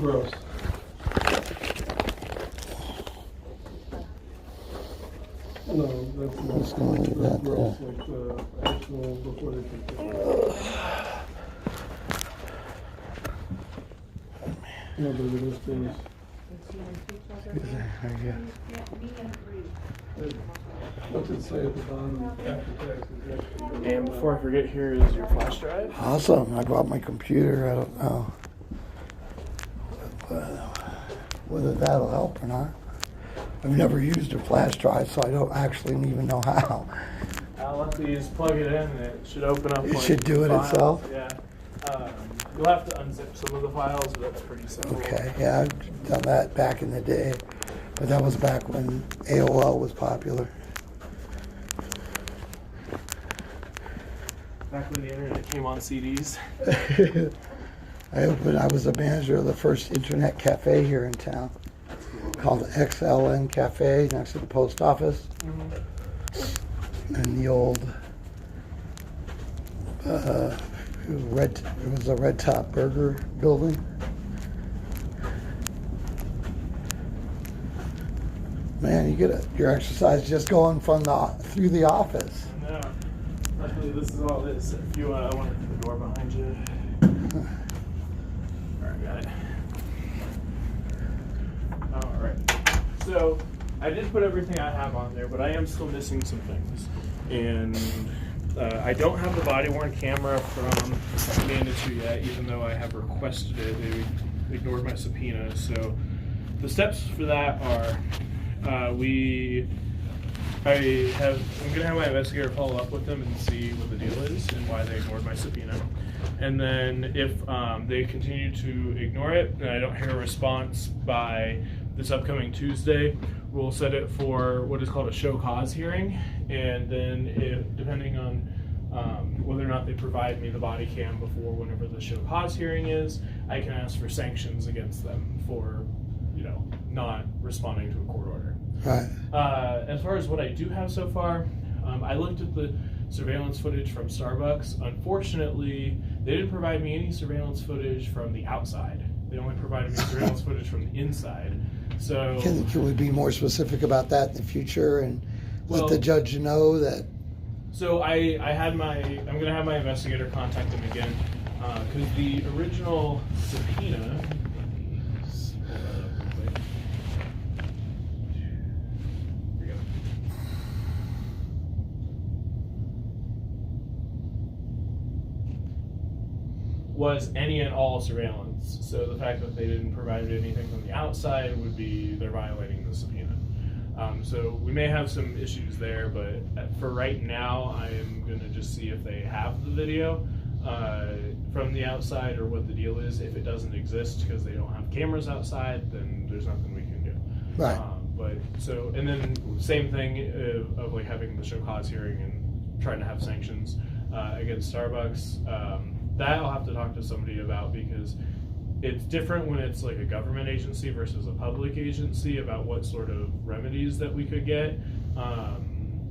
gross. No, that's not. Just gonna leave that gross, there. like the actual before they took it. No, but this is. What's it say at the bottom? After taxes. And before I forget, here is your flash drive. Awesome. I brought my computer. I don't know whether that'll help or not. I've never used a flash drive, so I don't actually even know how. I'll let these plug it in, and it should open up. It like should do it files. itself? Yeah. You'll have to unzip some of the files, but that's pretty simple. Okay, yeah, I've done that back in the day, but that was back when AOL was popular. Back when the internet came on CDs. I was the manager of the first internet cafe here in town, called XLN Cafe next to the post office. And the old it was a Red Top Burger building. Man, you get your exercise just going from through the office. No. Luckily, this is all this. If you want to put the door behind you. Alright, got it. Alright. So, I did put everything I have on there, but I am still missing some things. And I don't have the body-worn camera from Manitou yet, even though I have requested it. They ignored my subpoena. So, the steps for that are, I'm going to have my investigator follow up with them and see what the deal is and why they ignored my subpoena. And then if they continue to ignore it and I don't hear a response by this upcoming Tuesday, we'll set it for what is called a show cause hearing. And then depending on whether or not they provide me the body cam before whenever the show cause hearing is, I can ask for sanctions against them for, not responding to a court order. Right. As far as what I do have so far, I looked at the surveillance footage from Starbucks. Unfortunately, they didn't provide me any surveillance footage from the outside. They only provided me surveillance footage from the inside. So Can we be more specific about that in the future and let the judge know that? So I'm going to have my investigator contact them again, because the original subpoena. Was any and all surveillance. So the fact that they didn't provide anything from the outside would be they're violating the subpoena. So we may have some issues there, but for right now, I am going to just see if they have the video from the outside or what the deal is. If it doesn't exist because they don't have cameras outside, then there's nothing we can do. Right. And then same thing of like having the show cause hearing and trying to have sanctions against Starbucks. That I'll have to talk to somebody about because it's different when it's like a government agency versus a public agency about what sort of remedies that we could get.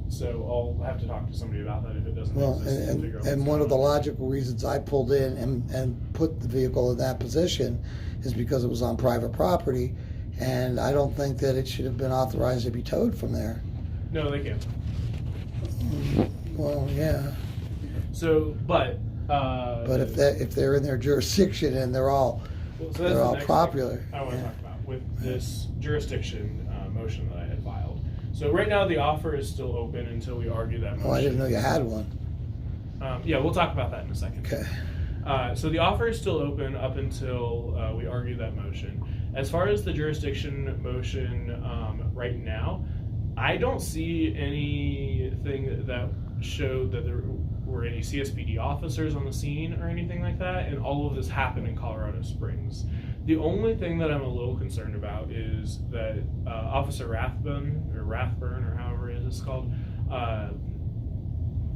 So I'll have to talk to somebody about that if it doesn't exist. And one of the logical reasons I pulled in and put the vehicle in that position is because it was on private property, and I don't think that it should have been authorized to be towed from there. No, they can't. Well, yeah. So, but if they're in their jurisdiction and they're all popular. I want to talk about with this jurisdiction motion that I had filed. So right now the offer is still open until we argue that motion. Oh, I didn't know you had one. Yeah, we'll talk about that in a second. Okay. So the offer is still open up until we argue that motion. As far as the jurisdiction motion right now, I don't see anything that showed that there were any CSPD officers on the scene or anything like that, and all of this happened in Colorado Springs. The only thing that I'm a little concerned about is that Officer Rathburn, or however it is called,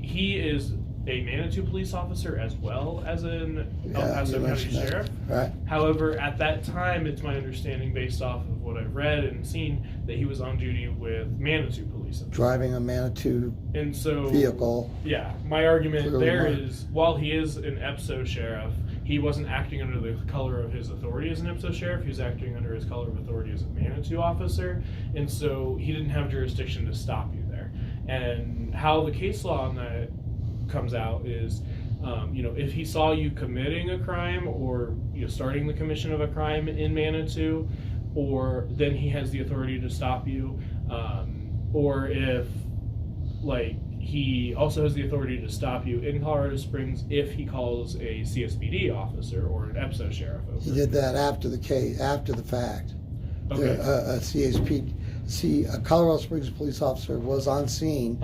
he is a Manitou police officer as well as an El Paso County Sheriff. Right. However, at that time, it's my understanding, based off of what I've read and seen, that he was on duty with Manitou police. Driving a Manitou vehicle. Yeah, my argument there is, while he is an EPSO sheriff, he wasn't acting under the color of his authority as an Ipsos sheriff. He was acting under his color of authority as a Manitou officer, and so he didn't have jurisdiction to stop you there. And how the case law on that comes out is, if he saw you committing a crime or starting the commission of a crime in Manitou, or then he has the authority to stop you, or if he also has the authority to stop you in Colorado Springs if he calls a CSPD officer or an Ipsos sheriff over. He did that after the fact. Okay. A Colorado Springs police officer was on scene,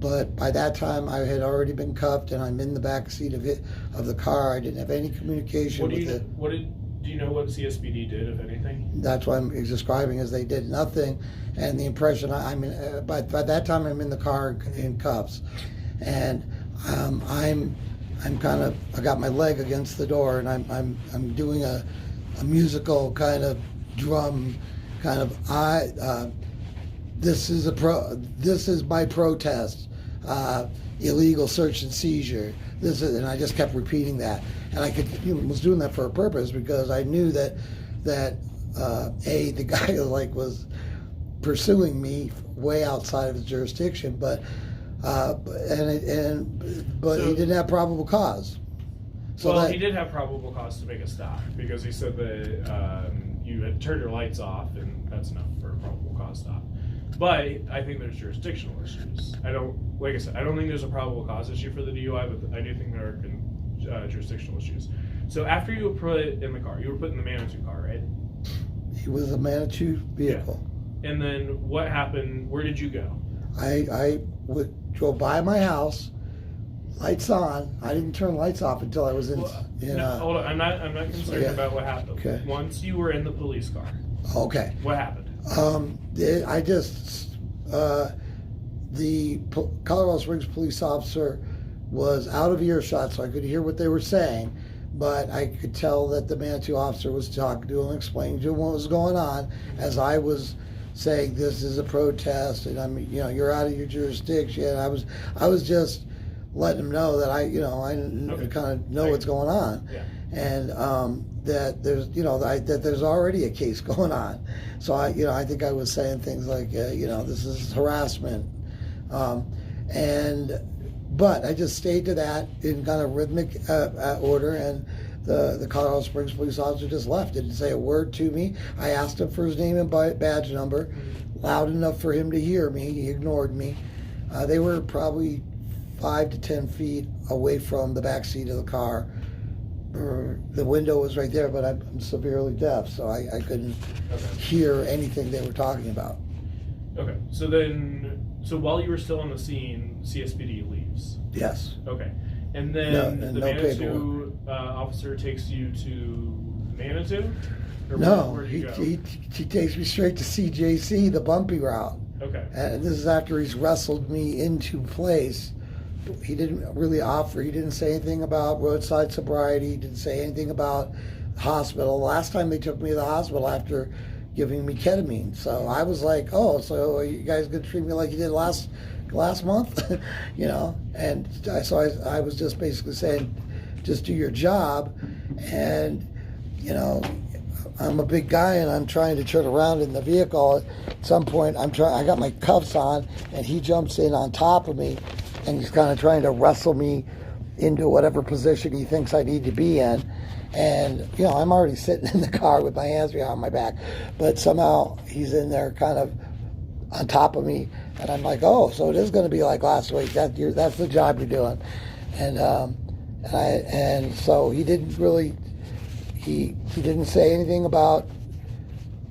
but by that time I had already been cuffed and I'm in the back seat of the car. I didn't have any communication with it. Do you know what CSPD did, if anything? That's what I'm describing, as they did nothing, and the impression by that time I'm in the car in cuffs, and I got my leg against the door, and I'm doing a musical kind of drum kind of this is my protest, illegal search and seizure. And I just kept repeating that, and I was doing that for a purpose, because I knew that the guy was pursuing me way outside of his jurisdiction, but he didn't have probable cause. So he did have probable cause to make a stop, because he said that you had turned your lights off, and that's enough for a probable cause stop. But I think there's jurisdictional issues. I don't think there's a probable cause issue for the DUI, but I do think there are jurisdictional issues. So after you were put in the car, you were put in the Manitou car, right? It was a Manitou vehicle. Yeah. And then what happened? Where did you go? I drove by my house, lights on. I didn't turn lights off until I was in. Hold on. I'm not concerned about what happened. Okay. Once you were in the police car. Okay. What happened? The Colorado Springs police officer was out of earshot, so I could hear what they were saying, but I could tell that the Manitou officer was talking to him, explaining to him what was going on, as I was saying, this is a protest, and you're out of your jurisdiction. I was just letting him know that I kind of know what's going on. Yeah. And that there's that there's already a case going on, so I think I was saying things like this is harassment, but I just stayed to that in kind of rhythmic order, and the Colorado Springs police officer just left. Didn't say a word to me. I asked him for his name and badge number, loud enough for him to hear me. He ignored me. They were probably 5 to 10 feet away from the back seat of the car. The window was right there, but I'm severely deaf, so I couldn't hear anything they were talking about. Okay, so while you were still on the scene, CSPD leaves. Yes. Okay, and then the no Manitou officer takes you to Manitou? Or No, where he you go? he takes me straight to CJC, the bumpy route. Okay. And this is after he's wrestled me into place. He didn't really offer. He didn't say anything about roadside sobriety. He didn't say anything about the hospital. The last time they took me to the hospital after giving me ketamine. So I was like, oh, so are you guys going to treat me like you did last month? And so I was just basically saying, just do your job. And, I'm a big guy and I'm trying to turn around in the vehicle. At some point, I got my cuffs on and he jumps in on top of me. And he's kind of trying to wrestle me into whatever position he thinks I need to be in. And, I'm already sitting in the car with my hands behind my back. But somehow he's in there kind of on top of me. And I'm like, oh, so it is going to be like last week. That's the job you're doing. And so he didn't really, he didn't say anything about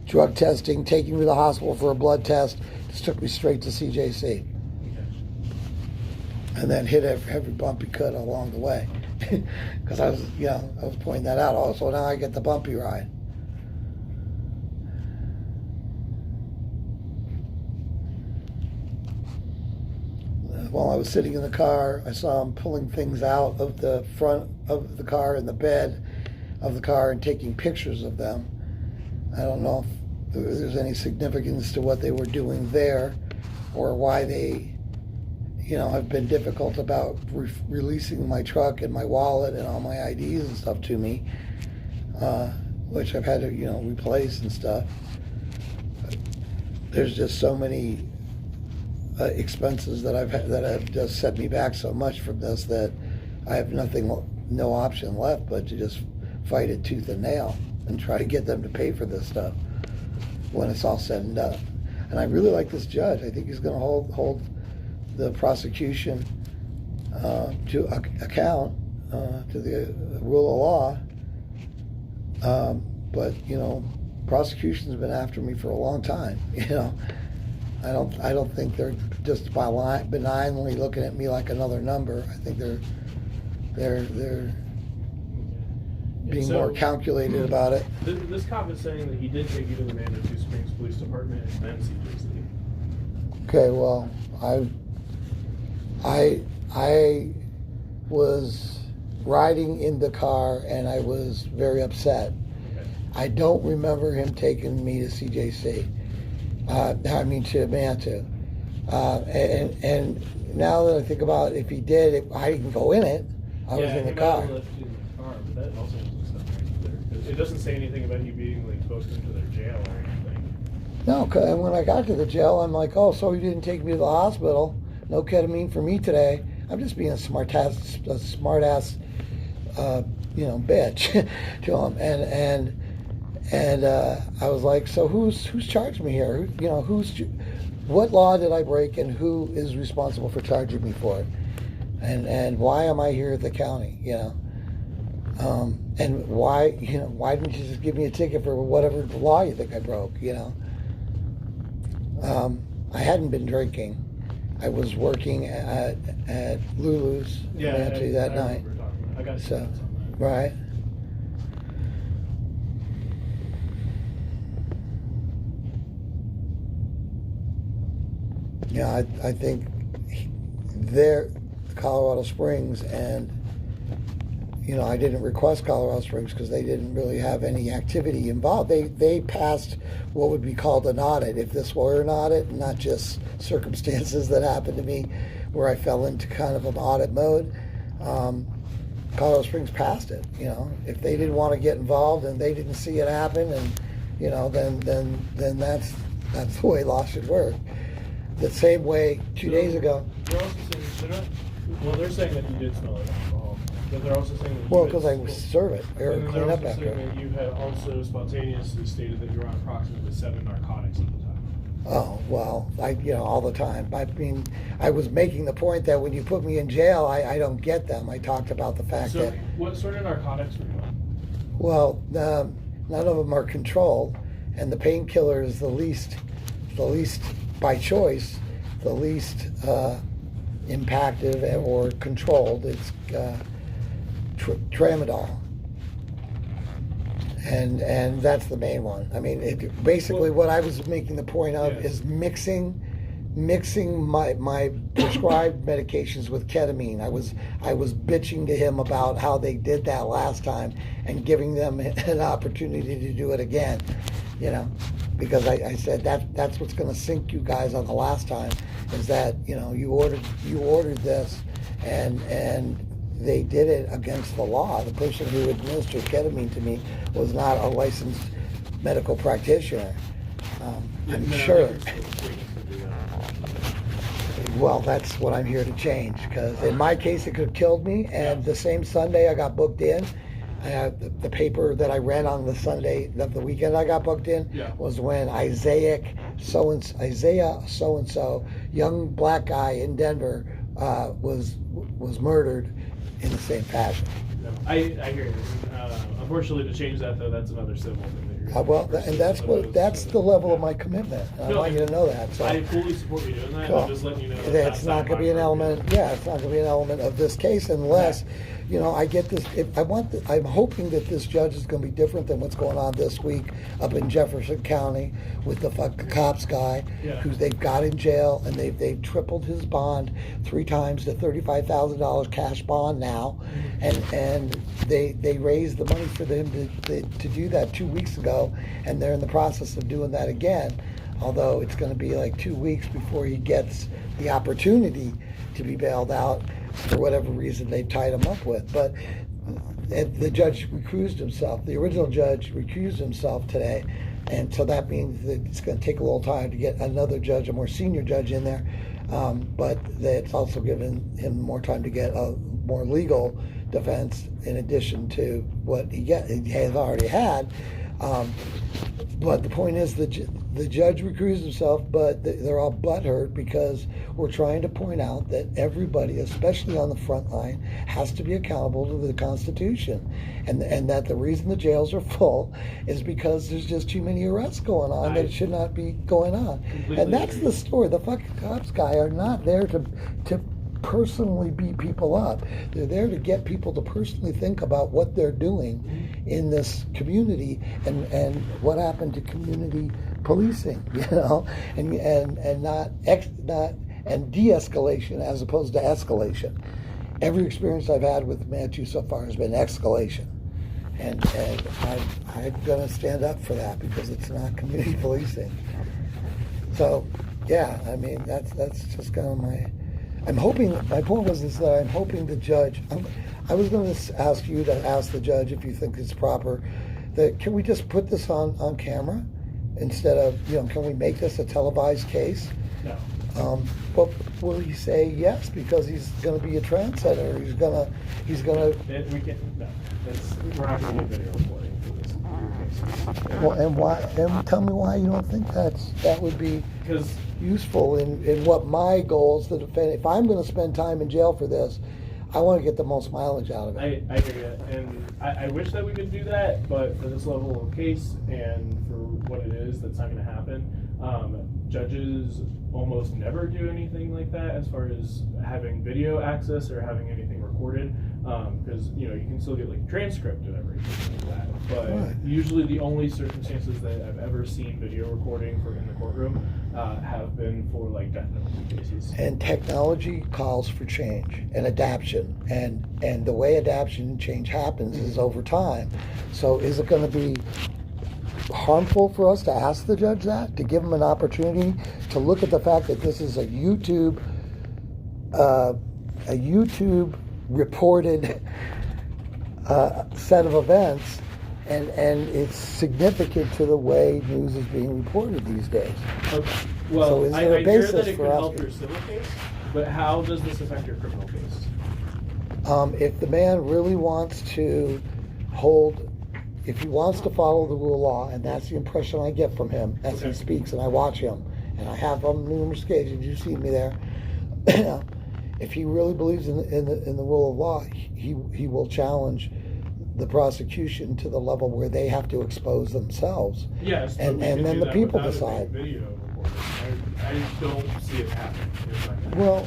drug testing, taking me to the hospital for a blood test. Just took me straight to CJC. And then hit every bump he could along the way, because I was pointing that out. Also, now I get the bumpy ride. While I was sitting in the car, I saw him pulling things out of the front of the car and the bed of the car and taking pictures of them. I don't know if there's any significance to what they were doing there, or why they I've been difficult about releasing my truck and my wallet and all my IDs and stuff to me, which I've had to, replace and stuff. There's just so many expenses that have just set me back so much from this that I have no option left but to just fight it tooth and nail and try to get them to pay for this stuff when it's all said and done. And I really like this judge. I think he's going to hold the prosecution to account, to the rule of law. But prosecution's been after me for a long time. I don't think they're just benignly looking at me like another number. I think they're being more calculated about it. This cop is saying that he did take you to the Manitou Springs Police Department and then CJC. Okay, well, I was riding in the car and I was very upset. Okay. I don't remember him taking me to CJC. To Manitou. And now that I think about it, if he did, I didn't go in it. I was in the car. Left you in the car, but that also doesn't stuff right there. It doesn't say anything about you being booked into their jail or anything. No, and when I got to the jail, I'm like, oh, so you didn't take me to the hospital? No ketamine for me today. I'm just being a smart ass, bitch to him. And I was like, so who's charged me here? What law did I break, and who is responsible for charging me for it? And why am I here at the county? And why didn't you just give me a ticket for whatever law you think I broke? I hadn't been drinking. I was working at Lulu's that night. I got so, on that. Right. Yeah, I think Colorado Springs, and I didn't request Colorado Springs because they didn't really have any activity involved. They passed what would be called an audit, if this were an audit, not just circumstances that happened to me where I fell into kind of an audit mode. Colorado Springs passed it. If they didn't want to get involved and they didn't see it happen, and then that's the way law should work. The same way 2 days ago. They're also saying they're saying that you did smell alcohol, but they're also saying that Because I serve it or clean up after they're also it. saying that you had also spontaneously stated that you were on approximately 7 narcotics at the time. Oh, well, all the time. I mean, I was making the point that when you put me in jail, I don't get them. I talked about the fact So that, what sort of narcotics were you on? well, none of them are controlled, and the painkiller is the least by choice, the least impactive or controlled. It's Tramadol. And that's the main one. I mean, basically what I was making the point of is mixing my prescribed medications with ketamine. I was bitching to him about how they did that last time and giving them an opportunity to do it again, because I said that's what's going to sink you guys on the last time, is that you ordered this and they did it against the law. The person who administered ketamine to me was not a licensed medical practitioner. I'm sure. Well, that's what I'm here to change, because in my case it could have killed me. And the same Sunday I got booked in, the paper that I read on the Sunday of the weekend I got booked in was when Isaiah so-and-so, young black guy in Denver, was murdered in the same fashion. I hear you. Unfortunately, to change that though, that's another civil thing that you're And that's the level of my commitment. I want you to know that. So I fully support you doing that. Cool. I'm just letting you know it's not going to be an element. Yeah, it's not going to be an element of this case unless, I get this. I'm hoping that this judge is going to be different than what's going on this week up in Jefferson County with the cops guy, who they've got in jail, and they've tripled his bond 3 times to $35,000 cash bond now, and they raised the money for them to do that 2 weeks ago, and they're in the process of doing that again. Although it's going to be like 2 weeks before he gets the opportunity to be bailed out for whatever reason they tied him up with. But the judge recused himself. The original judge recused himself today, and so that means that it's going to take a little time to get another judge, a more senior judge in there. But it's also given him more time to get a more legal defense in addition to what he has already had. But the point is, the judge recused himself, but they're all butthurt because we're trying to point out that everybody, especially on the front line, has to be accountable to the Constitution, and that the reason the jails are full is because there's just too many arrests going on that should not be going on. And that's the story. The fucking cops guy are not there to personally beat people up. They're there to get people to personally think about what they're doing in this community and what happened to community policing, and not de-escalation as opposed to escalation. Every experience I've had with Matthew so far has been escalation, and I'm going to stand up for that because it's not community policing. So yeah, I mean that's just kind of my point was that I'm hoping the judge, I was going to ask you to ask the judge if you think it's proper that can we just put this on camera instead of, can we make this a televised case? No. But will he say yes because he's going to be a trendsetter? He's going to. We can't. No, we're not going to do video recording for this. Well, and why? And tell me why you don't think that would be Because useful in what my goals to defend. If I'm going to spend time in jail for this, I want to get the most mileage out of it. I hear you, and I wish that we could do that, but for this level of case and for what it is, that's not going to happen. Judges almost never do anything like that as far as having video access or having anything recorded, because you can still get like a transcript and everything like that. But Right. usually the only circumstances that I've ever seen video recording for in the courtroom have been for like death penalty cases. And technology calls for change and adaptation, and the way adaptation and change happens is over time. So is it going to be harmful for us to ask the judge that, to give him an opportunity to look at the fact that this is a YouTube reported set of events, and it's significant to the way news is being reported these days? Okay. Well, So is I there a hear basis that it for could help asking? your civil case, but how does this affect your criminal case? If the man really wants to if he wants to follow the rule of law, and that's the impression I get from him as he speaks, and I watch him, and I have on numerous occasions, you've seen me there. If he really believes in the rule of law, he will challenge the prosecution to the level where they have to expose themselves. Yes, And but we can then do the that people without it decide. being video recorded. I don't see it happening. It's not gonna happen. Well,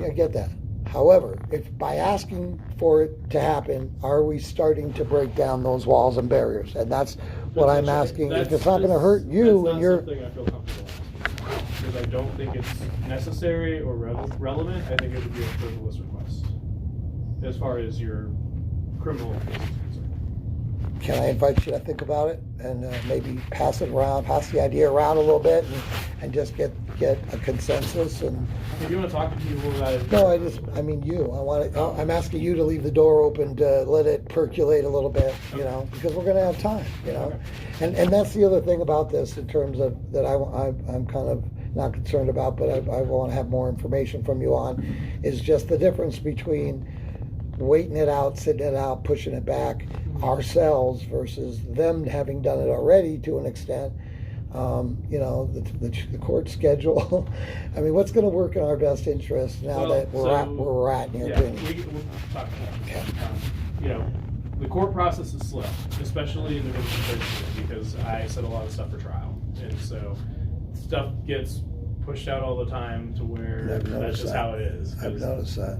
I get that. However, if by asking for it to happen, are we starting to break down those walls and barriers? And that's what I'm asking. If it's not going to hurt you and you're... That's not something I feel comfortable asking. Because I don't think it's necessary or relevant. I think it would be a frivolous request. As far as your criminal case is concerned. Can I invite you to think about it and maybe pass the idea around a little bit and just get a consensus? And If you want to talk to people about it. no, I mean you. I'm asking you to leave the door open to let it percolate a little bit, because we're going to have time, Okay. And that's the other thing about this in terms of that I'm kind of not concerned about, but I want to have more information from you on, is just the difference between waiting it out, sitting it out, pushing it back ourselves versus them having done it already to an extent. The court schedule. I mean, what's going to work in our best interest now that we're at where we're at in your opinion? We'll talk about Okay. that. The court process is slow, especially in the Division 13, because I set a lot of stuff for trial, and so stuff gets pushed out all the time to where I've that's noticed just that. how it is. I've noticed that.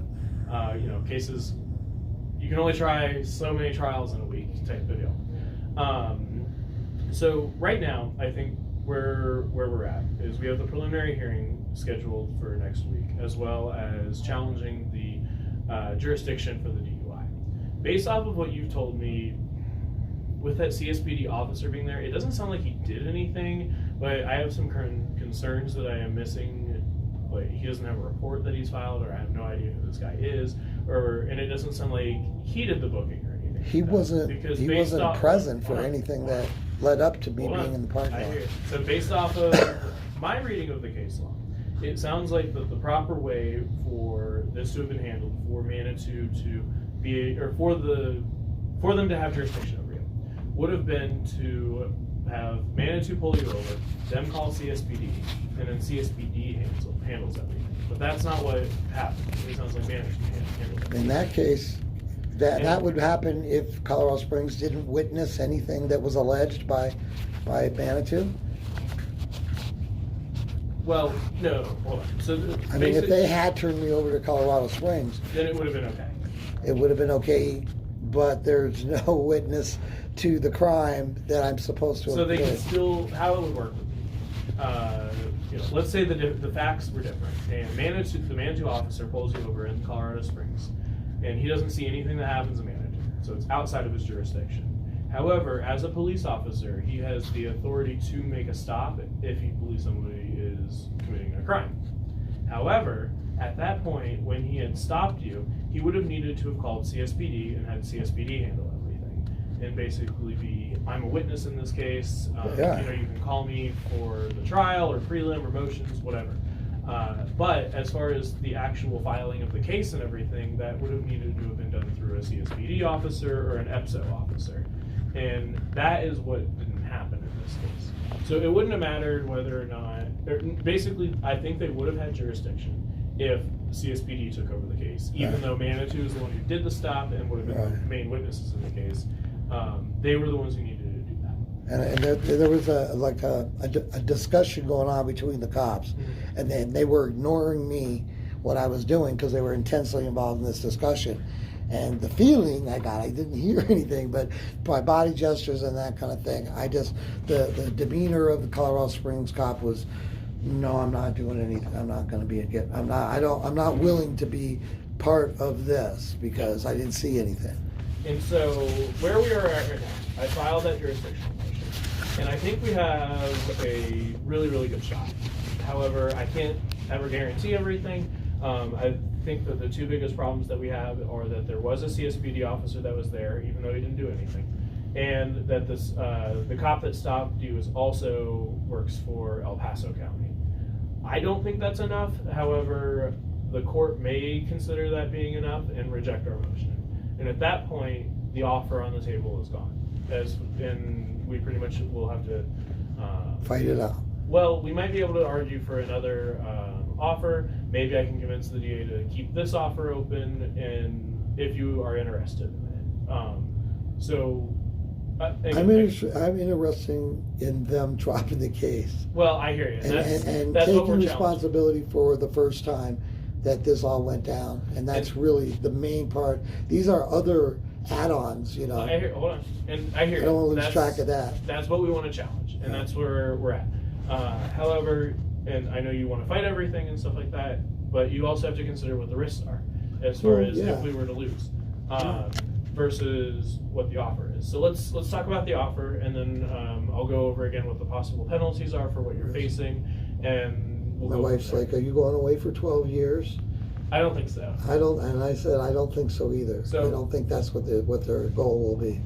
Cases, you can only try so many trials in a week type of deal. So right now, I think where we're at is we have the preliminary hearing scheduled for next week, as well as challenging the jurisdiction for the DUI. Based off of what you've told me, with that CSPD officer being there, it doesn't sound like he did anything, but I have some current concerns that I am missing but he doesn't have a report that he's filed, or I have no idea who this guy is, and it doesn't sound like he did the booking or anything. He wasn't present for anything that led up to me being in the parking lot. I hear you. So based off of my reading of the case law, it sounds like the proper way for this to have been handled, for Manitou to be, or for them to have jurisdiction over you, would have been to have Manitou pull you over, them call CSPD, and then CSPD handles everything. But that's not what happened. It sounds like Manitou handled it. In that case, that would happen if Colorado Springs didn't witness anything that was alleged by Manitou. Well, no, hold on. So I mean, if they had turned me over to Colorado Springs, then it would have been okay. It would have been okay, but there's no witness to the crime that I'm supposed to have So they can committed. still, how it would work would be, let's say the facts were different, and the Manitou officer pulls you over in Colorado Springs, and he doesn't see anything that happens in Manitou, so it's outside of his jurisdiction. However, as a police officer, he has the authority to make a stop if he believes somebody is committing a crime. However, at that point, when he had stopped you, he would have needed to have called CSPD and had CSPD handle everything, and basically be, I'm a witness in this case. Yeah. You can call me for the trial or prelim or motions, whatever. But as far as the actual filing of the case and everything, that would have needed to have been done through a CSPD officer or an EPSO officer. And that is what didn't happen in this case. So it wouldn't have mattered whether or not, basically, I think they would have had jurisdiction if CSPD took over the case, even though Manitou is the one who did the stop and would have been the main witnesses in the case. They were the ones who needed to do that. And there was a discussion going on between the cops, Mm-hmm. and then they were ignoring me, what I was doing, because they were intensely involved in this discussion. And the feeling I got, I didn't hear anything, but by body gestures and that kind of thing, the demeanor of the Colorado Springs cop was, no, I'm not doing anything. I'm not going to be I'm not willing to be part of this because I didn't see anything. And so where we are at right now, I filed that jurisdictional motion, and I think we have a really, really good shot. However, I can't ever guarantee everything. I think that the two biggest problems that we have are that there was a CSPD officer that was there, even though he didn't do anything, and that the cop that stopped you also works for El Paso County. I don't think that's enough. However, the court may consider that being enough and reject our motion. And at that point, the offer on the table is gone. And we pretty much will have to Fight it out. Well, we might be able to argue for another offer. Maybe I can convince the DA to keep this offer open, and if you are interested in it. I'm interested in them dropping the case. Well, I hear you. And That's what taking we're responsibility for the first time that this all went down. And that's really the main part. These are other add-ons, you know. I hear, hold on. And I hear I don't want to lose that's, track of that. That's what we want to challenge, and that's where we're at. However, and I know you want to fight everything and stuff like that, but you also have to consider what the risks are as far as if we were to lose versus what the offer is. So let's talk about the offer, and then I'll go over again what the possible penalties are for what you're facing, and we'll My go wife's like, "Are you going away for 12 years?" I don't think so. And I said, I don't think so either. So, I don't think that's what their goal will be.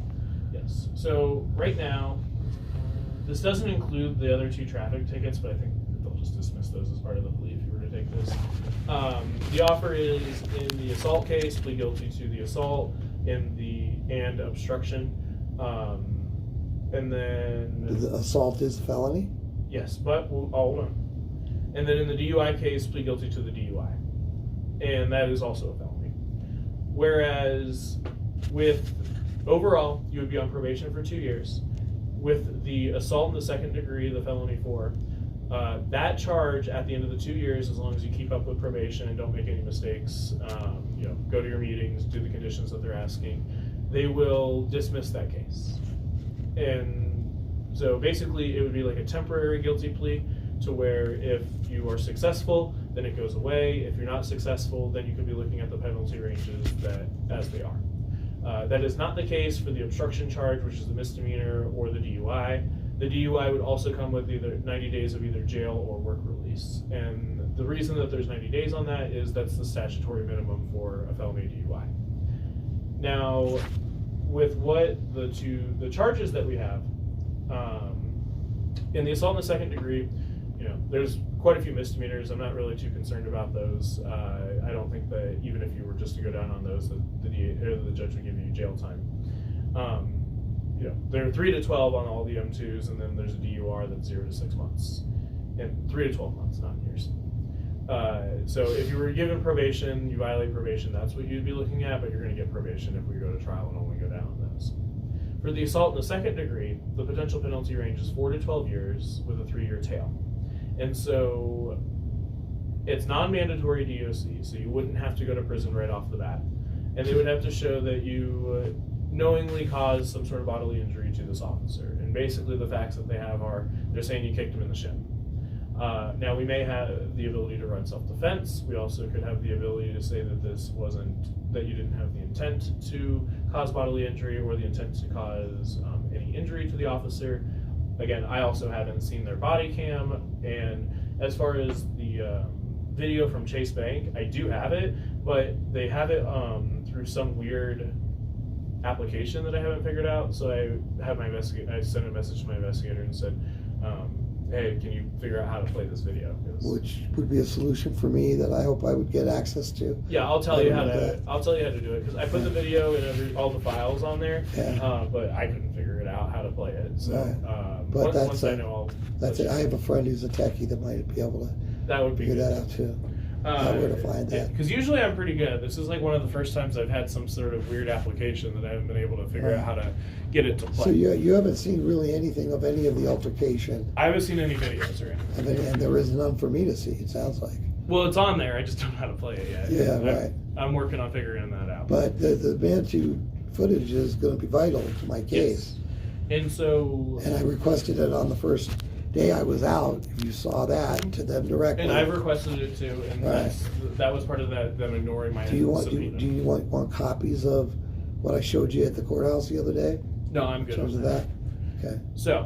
Yes. So right now, this doesn't include the other 2 traffic tickets, but I think they'll just dismiss those as part of the plea if you were to take this. The offer is in the assault case, plead guilty to the assault and obstruction, and then The assault is felony. yes, but hold on. And then in the DUI case, plead guilty to the DUI, and that is also a felony. Whereas with overall, you would be on probation for 2 years. With the assault in the second degree, the felony 4, that charge at the end of the 2 years, as long as you keep up with probation and don't make any mistakes, go to your meetings, do the conditions that they're asking, they will dismiss that case. And so basically it would be like a temporary guilty plea to where if you are successful, then it goes away. If you're not successful, then you could be looking at the penalty ranges as they are. That is not the case for the obstruction charge, which is the misdemeanor, or the DUI. The DUI would also come with either 90 days of either jail or work release. And the reason that there's 90 days on that is that's the statutory minimum for a felony DUI. Now, with what the charges that we have, in the assault in the second degree, there's quite a few misdemeanors. I'm not really too concerned about those. I don't think that even if you were just to go down on those, the judge would give you jail time. There are 3 to 12 on all the M2s, and then there's a DUR that's 0 to 6 months, and 3 to 12 months, not years. So if you were given probation, you violate probation, that's what you'd be looking at, but you're going to get probation if we go to trial and only go down on those. For the assault in the second degree, the potential penalty range is 4 to 12 years with a 3-year tail. And so it's non-mandatory DOC, so you wouldn't have to go to prison right off the bat. And they would have to show that you knowingly caused some sort of bodily injury to this officer. And basically the facts that they have are, they're saying you kicked him in the shin. Now we may have the ability to run self-defense. We also could have the ability to say that that you didn't have the intent to cause bodily injury or the intent to cause any injury to the officer. Again, I also haven't seen their body cam, and as far as the video from Chase Bank, I do have it, but they have it through some weird application that I haven't figured out. So I sent a message to my investigator and said, hey, can you figure out how to play this video? Which would be a solution for me that I hope I would get access to. Yeah, I'll tell you how to do it, because I put the video and all the files on there, but I couldn't figure it out how to play it. So but once I know, that's it. I have a friend who's a techie that might be able to figure that out too. Where to find that? Because usually I'm pretty good. This is like one of the first times I've had some sort of weird application that I haven't been able to figure out how to get it to play. So you haven't seen really anything of any of the altercation? I haven't seen any videos or anything. And there is none for me to see, it sounds like. Well, it's on there. I just don't know how to play it yet. Yeah, right. I'm working on figuring that out. But the Bantu footage is going to be vital to my case. Yes. And I requested it on the first day I was out, if you saw that, to them directly. And I've requested it too, and that was part of them ignoring my subpoena. Do you want copies of what I showed you at the courthouse the other day? No, I'm good. In terms of that? Okay. So,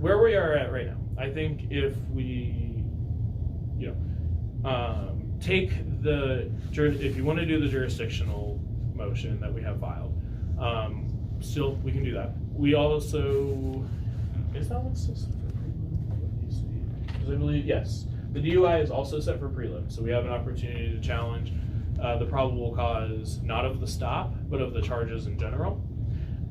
where we are at right now, I think if we, take if you want to do the jurisdictional motion that we have filed, still, we can do that. We also, is that one still set for prelim? Let me see. Because I believe, yes. The DUI is also set for prelim, so we have an opportunity to challenge the probable cause, not of the stop, but of the charges in general.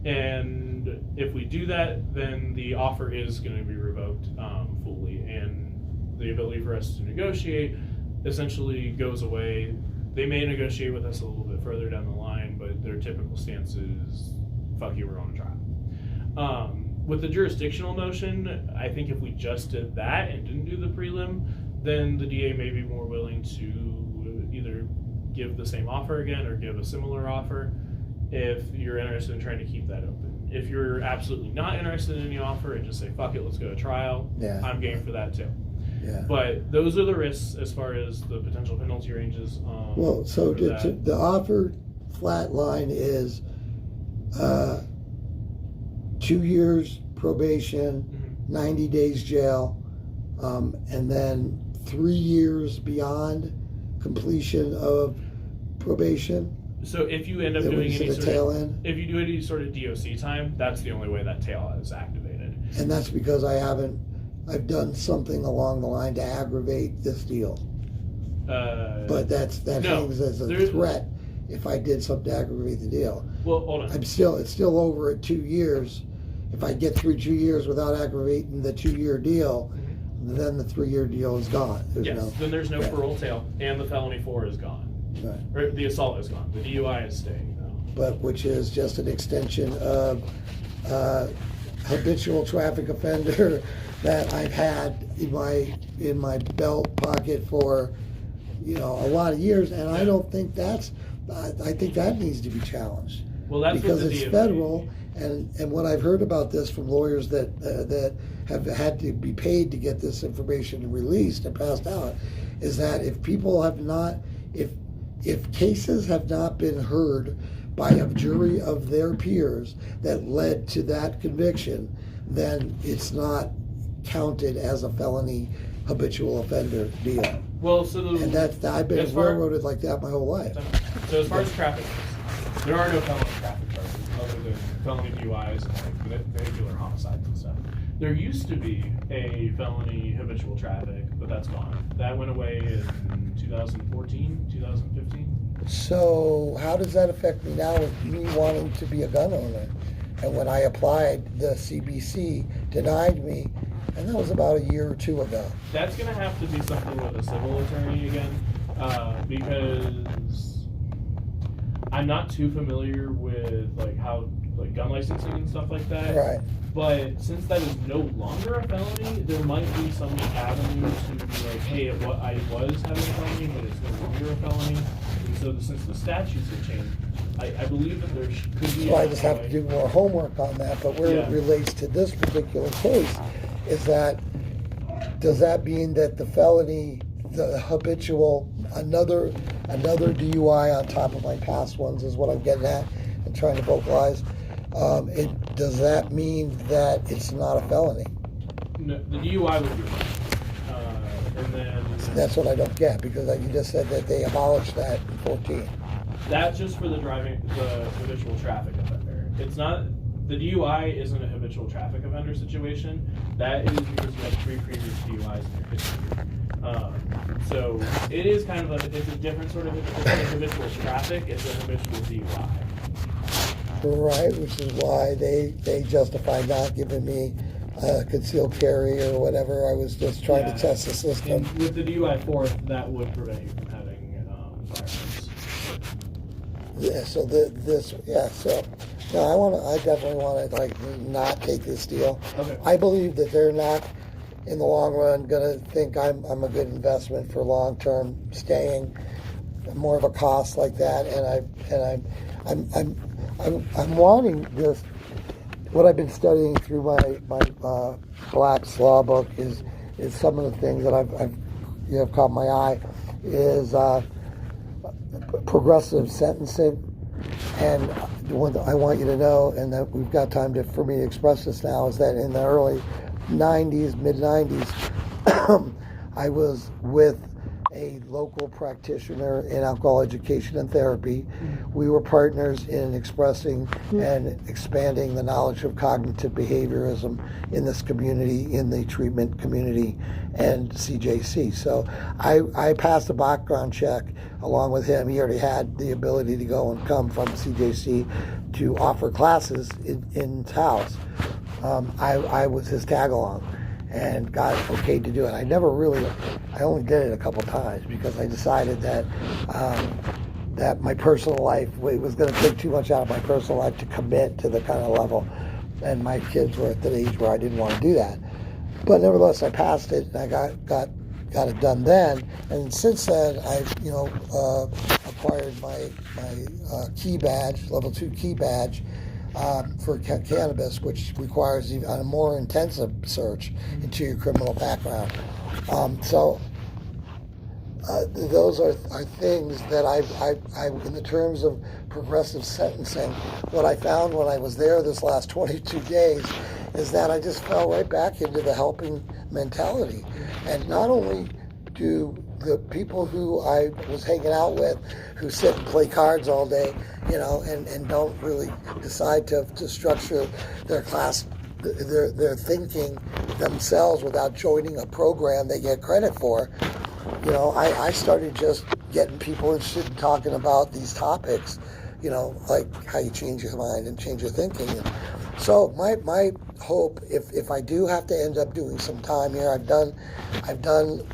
And if we do that, then the offer is going to be revoked fully, and the ability for us to negotiate essentially goes away. They may negotiate with us a little bit further down the line, but their typical stance is, fuck you, we're on a trial. With the jurisdictional motion, I think if we just did that and didn't do the prelim, then the DA may be more willing to either give the same offer again or give a similar offer if you're interested in trying to keep that open. If you're absolutely not interested in any offer and just say, fuck it, let's go to trial, I'm game for that too. Yeah. But those are the risks as far as the potential penalty ranges. Well, so the offer flat line is 2 years probation, 90 days jail, and then 3 years beyond completion of probation. So if you end up doing any if you do any sort of DOC time, that's the only way that tail is activated. And that's because I've done something along the line to aggravate this deal. But that hangs as a threat if I did something to aggravate the deal. Well, hold on. It's still over at 2 years. If I get through 2 years without aggravating the 2-year deal, then the 3-year deal is gone. Then there's no parole tail, and the felony 4 is gone. Right. Or the assault is gone. The DUI is staying now. But which is just an extension of habitual traffic offender that I've had in my belt pocket for a lot of years, and I don't think I think that needs to be challenged. Well, that's because it's federal, and what I've heard about this from lawyers that have had to be paid to get this information released and passed out is that if people have not, if cases have not been heard by a jury of their peers that led to that conviction, then it's not counted as a felony habitual offender deal. Well, so And I've been as far- railroaded like that my whole life. So as far as traffic goes, there are no felony traffic charges other than felony DUIs and like vehicular homicides and stuff. There used to be a felony habitual traffic, but that's gone. That went away in 2014, 2015. So how does that affect me now with me wanting to be a gun owner? And when I applied, the CBC denied me, and that was about a year or two ago. That's going to have to be something with a civil attorney again, because I'm not too familiar with like how like gun licensing and stuff like that. Right. But since that is no longer a felony, there might be some avenue to be like, hey, what I was having a felony, but it's no longer a felony. And so since the statutes have changed, I believe that there could be. So I just have to do more homework on that, but where it relates to this particular case is that, does that mean that the felony, the habitual, another DUI on top of my past ones is what I'm getting at and trying to vocalize? Does that mean that it's not a felony? No, the DUI would be one. And then That's what I don't get, because you just said that they abolished that in 14. that's just for the habitual traffic offender. It's not, the DUI isn't a habitual traffic offender situation. That is because you have 3 previous DUIs in your history. So it is kind of it's a different sort of, it's not a habitual traffic, it's a habitual DUI. Right, which is why they justify not giving me concealed carry or whatever. I was just trying to test the system. And with the DUI fourth, that would prevent you from having firearms. Yeah, so so no, I definitely want to like not take this deal. Okay. I believe that they're not in the long run going to think I'm a good investment for long term staying. More of a cost like that, and I'm wanting this. What I've been studying through my Black's Law book is some of the things that I've caught my eye is progressive sentencing, and the one that I want you to know, and that we've got time for me to express this now, is that in the early 90s, mid 90s, I was with a local practitioner in alcohol education and therapy. We were partners in expressing and expanding the knowledge of cognitive behaviorism in this community, in the treatment community, and CJC. So I passed a background check along with him. He already had the ability to go and come from CJC to offer classes in house. I was his tag-along and got okayed to do it. I only did it a couple times because I decided that that my personal life, it was going to take too much out of my personal life to commit to the kind of level, and my kids were at the age where I didn't want to do that. But nevertheless, I passed it, and I got it done then. And since then, I've acquired my key badge, level 2 key badge, for cannabis, which requires a more intensive search into your criminal background. Those are things that I, in the terms of progressive sentencing, what I found when I was there this last 22 days is that I just fell right back into the helping mentality. And not only do the people who I was hanging out with, who sit and play cards all day, and don't really decide to structure their class, their thinking themselves without joining a program they get credit for. I started just getting people interested in talking about these topics, like how you change your mind and change your thinking. So my hope, if I do have to end up doing some time here, I've done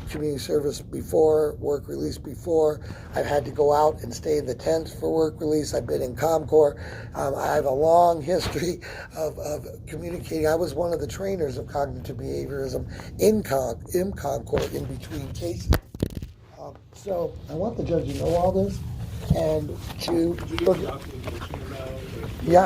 community service before, work release before. I've had to go out and stay in the tent for work release. I've been in ComCorp. I have a long history of communicating. I was one of the trainers of cognitive behaviorism in ComCorp in between cases. So I want the judge to know all this and to look. Yeah.